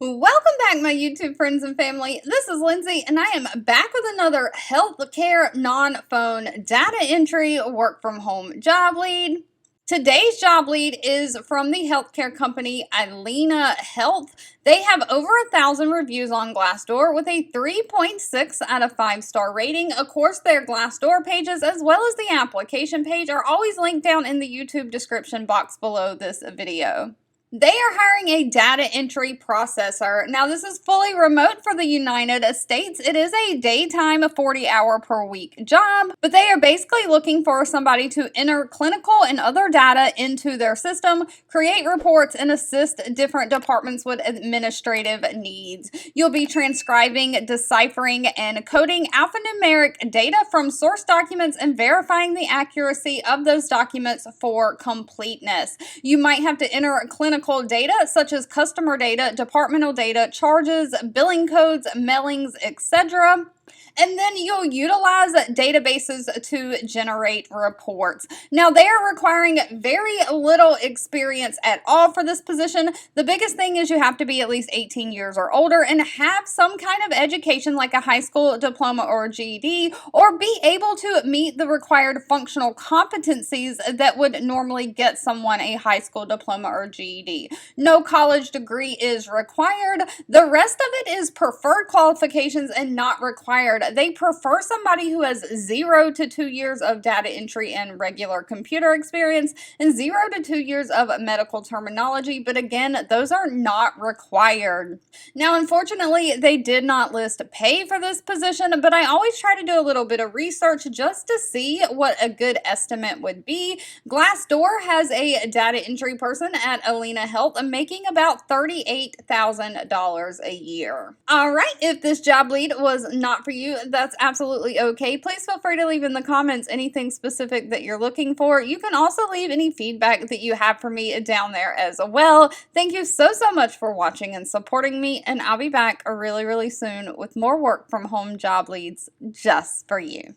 Welcome back, my YouTube friends and family. This is Lindsay, and I am back with another healthcare non-phone data entry work from home job lead. Today's job lead is from the healthcare company Alina Health. They have over 1,000 reviews on Glassdoor with a 3.6 out of 5-star rating. Of course, their Glassdoor pages as well as the application page are always linked down in the YouTube description box below this video. They are hiring a data entry processor. Now, this is fully remote for the United States. It is a daytime 40-hour per week job, but they are basically looking for somebody to enter clinical and other data into their system, create reports, and assist different departments with administrative needs. You'll be transcribing, deciphering, and coding alphanumeric data from source documents and verifying the accuracy of those documents for completeness. You might have to enter clinical data such as customer data, departmental data, charges, billing codes, mailings, etc. And then you'll utilize databases to generate reports. Now, they are requiring very little experience at all for this position. The biggest thing is you have to be at least 18 years or older and have some kind of education like a high school diploma or a GED, or be able to meet the required functional competencies that would normally get someone a high school diploma or GED. No college degree is required. The rest of it is preferred qualifications and not required. They prefer somebody who has 0 to 2 years of data entry and regular computer experience and 0 to 2 years of medical terminology, but again, those are not required. Now, unfortunately, they did not list pay for this position, but I always try to do a little bit of research just to see what a good estimate would be. Glassdoor has a data entry person at Alina Health making about $38,000 a year. All right, if this job lead was not for you, that's absolutely okay. Please feel free to leave in the comments anything specific that you're looking for. You can also leave any feedback that you have for me down there as well. Thank you so much for watching and supporting me, and I'll be back really soon with more work from home job leads just for you.